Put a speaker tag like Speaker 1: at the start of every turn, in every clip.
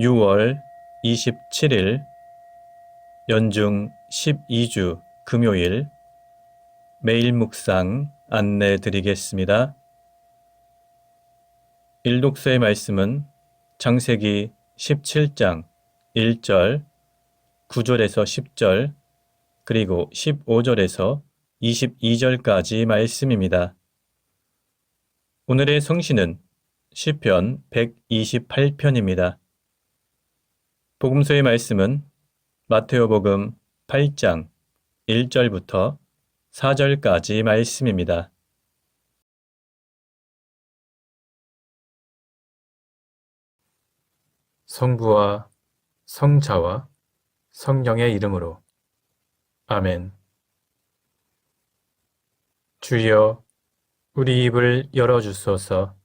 Speaker 1: 6월 27일 연중 12주 금요일 매일 묵상 안내 드리겠습니다. 일독서의 말씀은 창세기 17장 1절, 9절에서 10절, 그리고 15절에서 22절까지 말씀입니다. 오늘의 성시는 시편 128편입니다. 복음서의 말씀은 마테오복음 8장 1절부터 4절까지 말씀입니다. 성부와 성자와 성령의 이름으로 아멘. 주여, 우리 입을 열어주소서.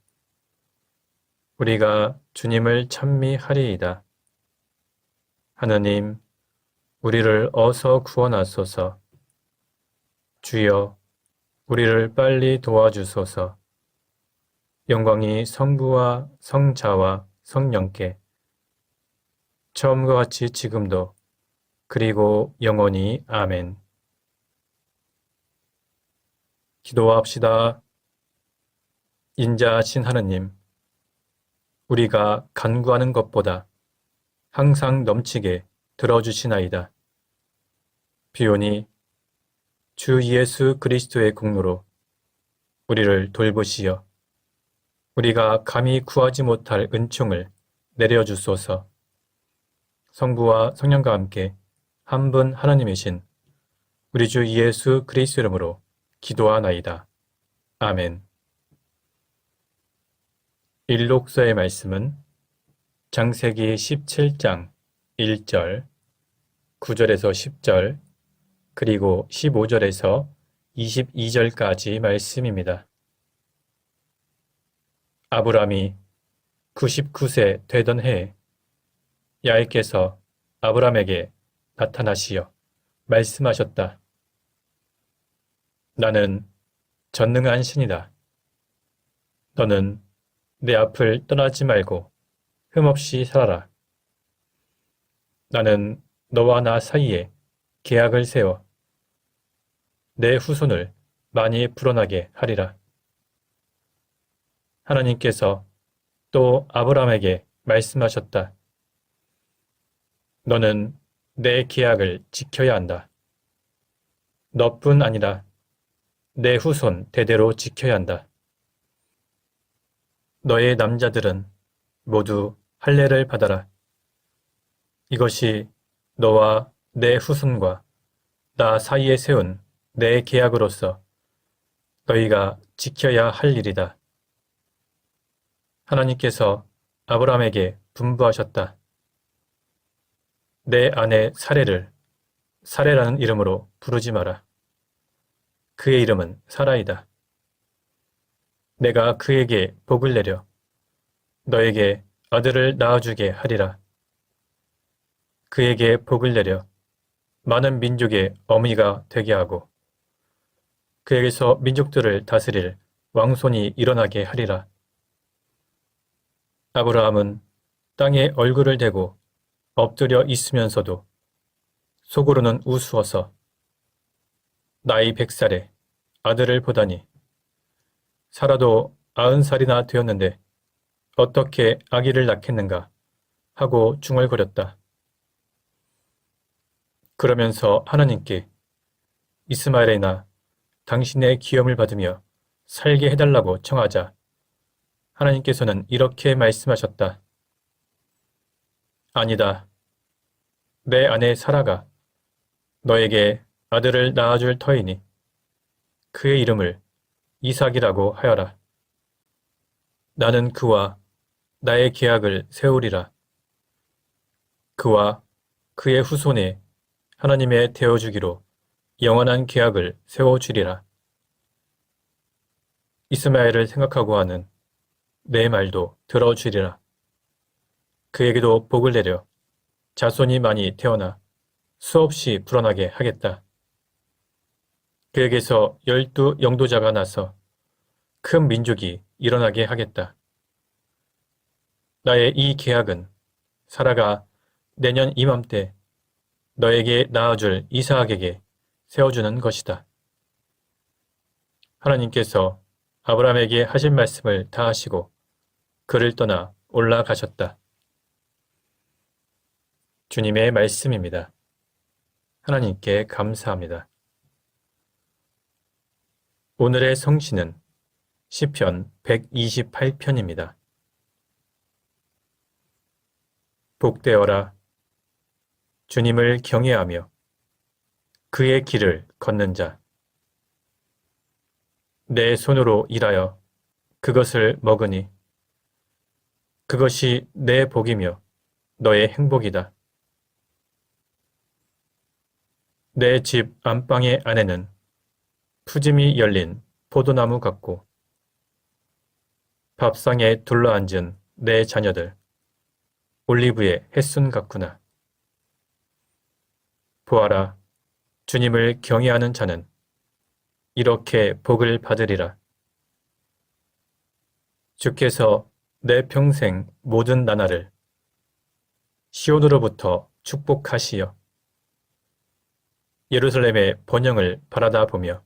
Speaker 1: 우리가 주님을 찬미하리이다. 하느님, 우리를 어서 구원하소서. 주여, 우리를 빨리 도와주소서. 영광이 성부와 성자와 성령께 처음과 같이 지금도 그리고 영원히 아멘. 기도합시다. 인자하신 하느님, 우리가 간구하는 것보다 항상 넘치게 들어주시나이다. 비오니 주 예수 그리스도의 공로로 우리를 돌보시어 우리가 감히 구하지 못할 은총을 내려주소서. 성부와 성령과 함께 한 분 하나님이신 우리 주 예수 그리스도 이름으로 기도하나이다. 아멘. 일록서의 말씀은 창세기 17장 1절, 9절에서 10절, 그리고 15절에서 22절까지 말씀입니다. 아브람이 99세 되던 해에 야훼께서 아브람에게 나타나시어 말씀하셨다. 나는 전능한 신이다. 너는 내 앞을 떠나지 말고 흠없이 살아라. 나는 너와 나 사이에 계약을 세워 내 후손을 많이 불어나게 하리라. 하나님께서 또 아브람에게 말씀하셨다. 너는 내 계약을 지켜야 한다. 너뿐 아니라 내 후손 대대로 지켜야 한다. 너의 남자들은 모두 할례를 받아라. 이것이 너와 내 후손과 나 사이에 세운 내 계약으로서 너희가 지켜야 할 일이다. 하나님께서 아브람에게 분부하셨다. 내 아내 사레를 사레라는 이름으로 부르지 마라. 그의 이름은 사라이다. 내가 그에게 복을 내려 너에게 아들을 낳아주게 하리라. 그에게 복을 내려 많은 민족의 어미가 되게 하고 그에게서 민족들을 다스릴 왕손이 일어나게 하리라. 아브라함은 땅에 얼굴을 대고 엎드려 있으면서도 속으로는 우스워서 나이 100살에 아들을 보다니 사라도 90살이나 되었는데 어떻게 아기를 낳겠는가 하고 중얼거렸다. 그러면서 하나님께 이스마엘이나 당신의 기염을 받으며 살게 해달라고 청하자 하나님께서는 이렇게 말씀하셨다. 아니다. 내 아내 사라가 너에게 아들을 낳아줄 터이니 그의 이름을 이삭이라고 하여라. 나는 그와 나의 계약을 세우리라. 그와 그의 후손에 하나님의 되어주기로 영원한 계약을 세워주리라. 이스마엘을 생각하고 하는 내 말도 들어주리라. 그에게도 복을 내려 자손이 많이 태어나 수없이 불어나게 하겠다. 그에게서 12 영도자가 나서 큰 민족이 일어나게 하겠다. 나의 이 계약은 사라가 내년 이맘때 너에게 낳아줄 이삭에게 세워주는 것이다. 하나님께서 아브라함에게 하신 말씀을 다 하시고 그를 떠나 올라가셨다. 주님의 말씀입니다. 하나님께 감사합니다. 오늘의 성시는 시편 128편입니다. 복되어라. 주님을 경외하며 그의 길을 걷는 자. 내 손으로 일하여 그것을 먹으니 그것이 내 복이며 너의 행복이다. 내 집 안방의 안에는 푸짐이 열린 포도나무 같고 밥상에 둘러앉은 내 자녀들 올리브의 햇순 같구나. 보아라, 주님을 경외하는 자는 이렇게 복을 받으리라. 주께서 내 평생 모든 나날을 시온으로부터 축복하시어 예루살렘의 번영을 바라다 보며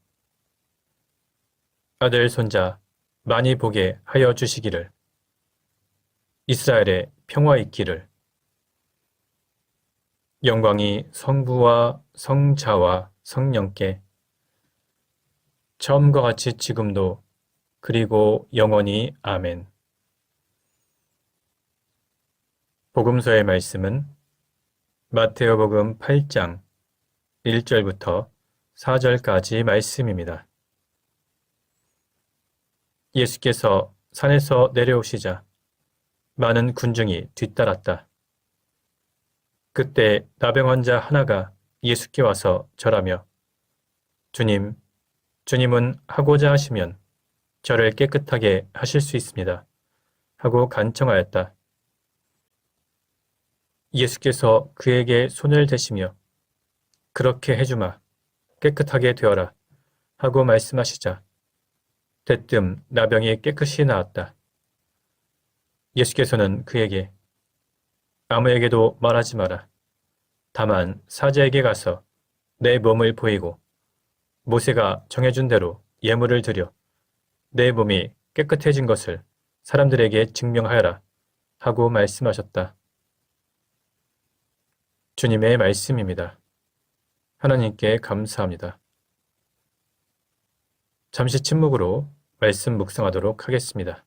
Speaker 1: 아들 손자 많이 보게 하여 주시기를. 이스라엘의 평화 있기를. 영광이 성부와 성자와 성령께 처음과 같이 지금도 그리고 영원히 아멘. 복음서의 말씀은 마테오복음 8장 1절부터 4절까지 말씀입니다. 예수께서 산에서 내려오시자 많은 군중이 뒤따랐다. 그때 나병 환자 하나가 예수께 와서 절하며 주님, 주님은 하고자 하시면 저를 깨끗하게 하실 수 있습니다. 하고 간청하였다. 예수께서 그에게 손을 대시며 그렇게 해주마, 깨끗하게 되어라 하고 말씀하시자 대뜸 나병이 깨끗이 나았다. 예수께서는 그에게 아무에게도 말하지 마라. 다만 사자에게 가서 내 몸을 보이고 모세가 정해준 대로 예물을 드려 내 몸이 깨끗해진 것을 사람들에게 증명하여라 하고 말씀하셨다. 주님의 말씀입니다. 하나님께 감사합니다. 잠시 침묵으로 말씀 묵상하도록 하겠습니다.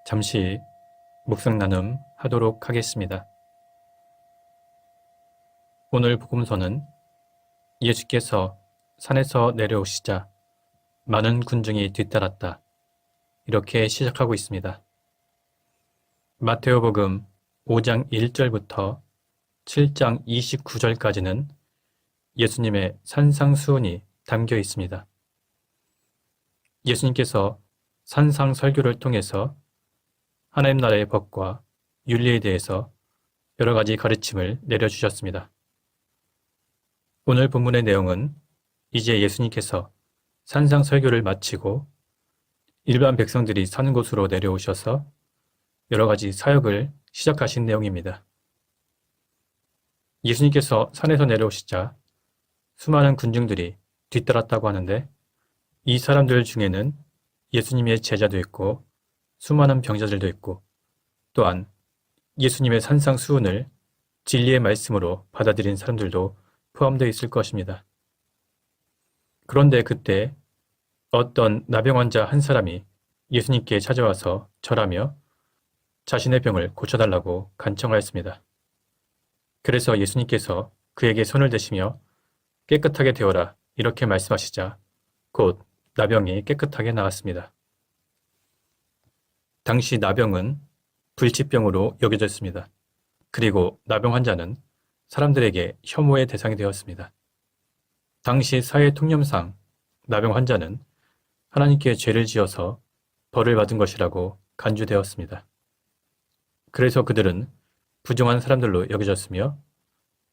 Speaker 1: 잠시 묵상 나눔 하도록 하겠습니다. 오늘 복음서는 예수께서 산에서 내려오시자 많은 군중이 뒤따랐다. 이렇게 시작하고 있습니다. 마테오복음 5장 1절부터 7장 29절까지는 예수님의 산상수훈이 담겨 있습니다. 예수님께서 산상 설교를 통해서 하나님 나라의 법과 윤리에 대해서 여러 가지 가르침을 내려주셨습니다. 오늘 본문의 내용은 이제 예수님께서 산상 설교를 마치고 일반 백성들이 사는 곳으로 내려오셔서 여러 가지 사역을 시작하신 내용입니다. 예수님께서 산에서 내려오시자 수많은 군중들이 뒤따랐다고 하는데 이 사람들 중에는 예수님의 제자도 있고 수많은 병자들도 있고 또한 예수님의 산상수훈을 진리의 말씀으로 받아들인 사람들도 포함되어 있을 것입니다. 그런데 그때 어떤 나병 환자 한 사람이 예수님께 찾아와서 절하며 자신의 병을 고쳐달라고 간청하였습니다. 그래서 예수님께서 그에게 손을 대시며 깨끗하게 되어라 이렇게 말씀하시자 곧 나병이 깨끗하게 나았습니다. 당시 나병은 불치병으로 여겨졌습니다. 그리고 나병 환자는 사람들에게 혐오의 대상이 되었습니다. 당시 사회 통념상 나병 환자는 하나님께 죄를 지어서 벌을 받은 것이라고 간주되었습니다. 그래서 그들은 부정한 사람들로 여겨졌으며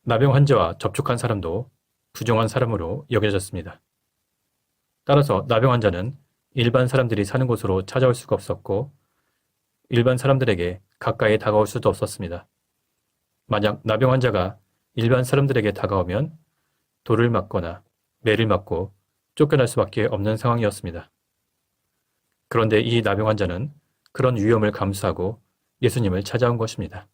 Speaker 1: 나병 환자와 접촉한 사람도 부정한 사람으로 여겨졌습니다. 따라서 나병 환자는 일반 사람들이 사는 곳으로 찾아올 수가 없었고 일반 사람들에게 가까이 다가올 수도 없었습니다. 만약 나병 환자가 일반 사람들에게 다가오면 돌을 맞거나 매를 맞고 쫓겨날 수밖에 없는 상황이었습니다. 그런데 이 나병 환자는 그런 위험을 감수하고 예수님을 찾아온 것입니다.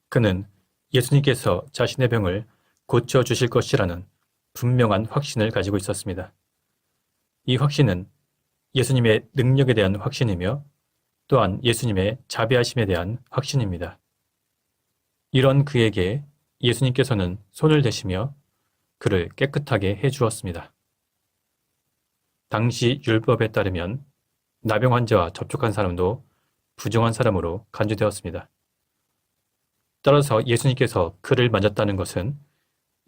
Speaker 1: 그는 예수님께서 자신의 병을 고쳐주실 것이라는 분명한 확신을 가지고 있었습니다. 이 확신은 예수님의 능력에 대한 확신이며 또한 예수님의 자비하심에 대한 확신입니다. 이런 그에게 예수님께서는 손을 대시며 그를 깨끗하게 해주었습니다. 당시 율법에 따르면 나병 환자와 접촉한 사람도 부정한 사람으로 간주되었습니다. 따라서 예수님께서 그를 만졌다는 것은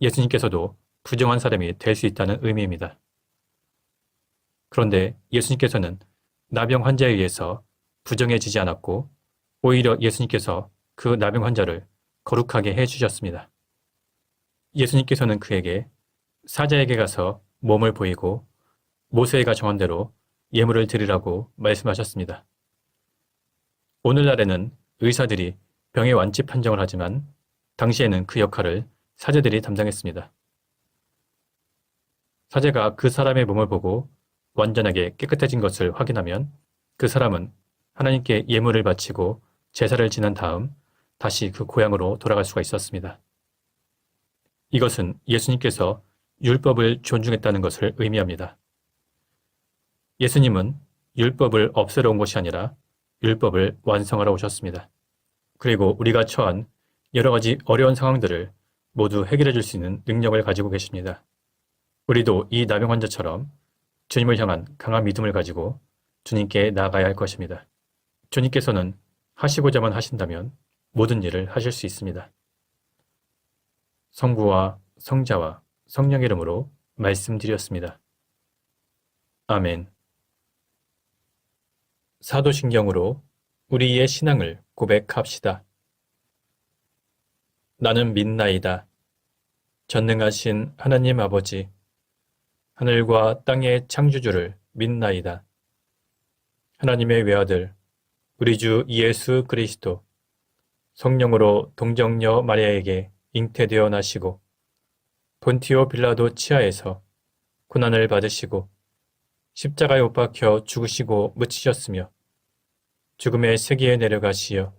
Speaker 1: 예수님께서도 부정한 사람이 될 수 있다는 의미입니다. 그런데 예수님께서는 나병 환자에 의해서 부정해지지 않았고 오히려 예수님께서 그 나병 환자를 거룩하게 해주셨습니다. 예수님께서는 그에게 사자에게 가서 몸을 보이고 모세가 정한 대로 예물을 드리라고 말씀하셨습니다. 오늘날에는 의사들이 병의 완치 판정을 하지만 당시에는 그 역할을 사제들이 담당했습니다. 사제가 그 사람의 몸을 보고 완전하게 깨끗해진 것을 확인하면 그 사람은 하나님께 예물을 바치고 제사를 지난 다음 다시 그 고향으로 돌아갈 수가 있었습니다. 이것은 예수님께서 율법을 존중했다는 것을 의미합니다. 예수님은 율법을 없애러 온 것이 아니라 율법을 완성하러 오셨습니다. 그리고 우리가 처한 여러 가지 어려운 상황들을 모두 해결해 줄 수 있는 능력을 가지고 계십니다. 우리도 이 나병 환자처럼 주님을 향한 강한 믿음을 가지고 주님께 나아가야 할 것입니다. 주님께서는 하시고자만 하신다면 모든 일을 하실 수 있습니다. 성부와 성자와 성령의 이름으로 말씀드렸습니다. 아멘. 사도신경으로 우리의 신앙을 고백합시다. 나는 믿나이다. 전능하신 하나님 아버지, 하늘과 땅의 창조주를 믿나이다. 하나님의 외아들, 우리 주 예수 그리스도, 성령으로 동정녀 마리아에게 잉태되어 나시고 본티오 빌라도 치하에서 고난을 받으시고 십자가에 못 박혀 죽으시고 묻히셨으며 죽음의 세계에 내려가시어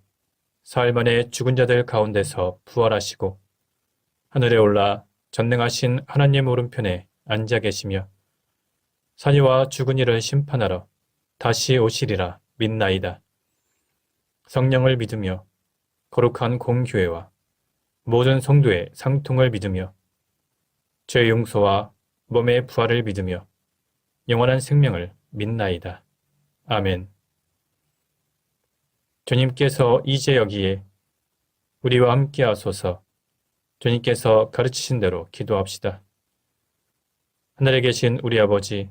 Speaker 1: 사흘 만에 죽은 자들 가운데서 부활하시고 하늘에 올라 전능하신 하나님 오른편에 앉아 계시며 사니와 죽은 이를 심판하러 다시 오시리라 믿나이다. 성령을 믿으며 거룩한 공교회와 모든 성도의 상통을 믿으며 죄 용서와 몸의 부활을 믿으며 영원한 생명을 믿나이다. 아멘. 주님께서 이제 여기에 우리와 함께 하소서. 주님께서 가르치신 대로 기도합시다. 하늘에 계신 우리 아버지,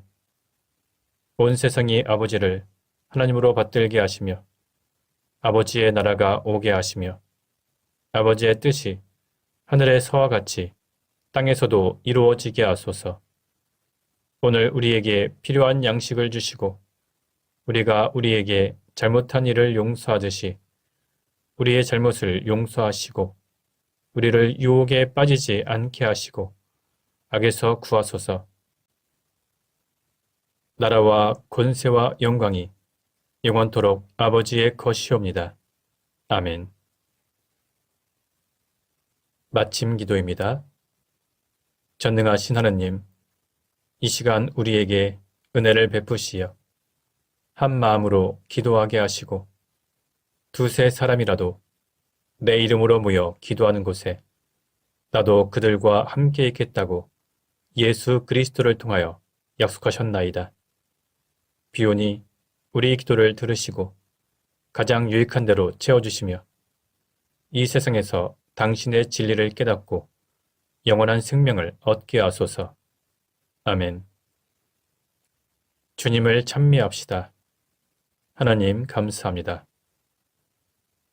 Speaker 1: 온 세상이 아버지를 하나님으로 받들게 하시며 아버지의 나라가 오게 하시며 아버지의 뜻이 하늘에서와 같이 땅에서도 이루어지게 하소서. 오늘 우리에게 필요한 양식을 주시고 우리가 우리에게 잘못한 일을 용서하듯이 우리의 잘못을 용서하시고 우리를 유혹에 빠지지 않게 하시고 악에서 구하소서. 나라와 권세와 영광이 영원토록 아버지의 것이옵니다. 아멘. 마침 기도입니다. 전능하신 하나님, 이 시간 우리에게 은혜를 베푸시어 한 마음으로 기도하게 하시고 두세 사람이라도 내 이름으로 모여 기도하는 곳에 나도 그들과 함께 있겠다고 예수 그리스도를 통하여 약속하셨나이다. 비오니 우리 기도를 들으시고 가장 유익한 대로 채워주시며 이 세상에서 당신의 진리를 깨닫고 영원한 생명을 얻게 하소서. 아멘. 주님을 찬미합시다. 하나님 감사합니다.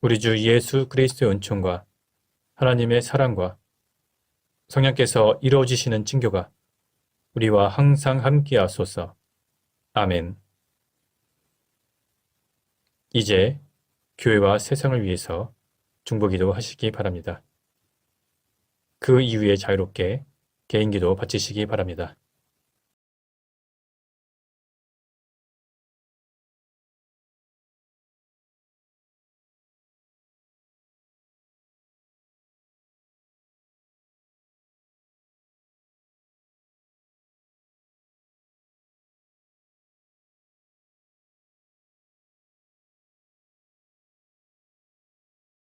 Speaker 1: 우리 주 예수 그리스도의 은총과 하나님의 사랑과 성령께서 이루어지시는 징교가 우리와 항상 함께 하소서. 아멘. 이제 교회와 세상을 위해서 중보기도 하시기 바랍니다. 그 이후에 자유롭게 개인기도 바치시기 바랍니다.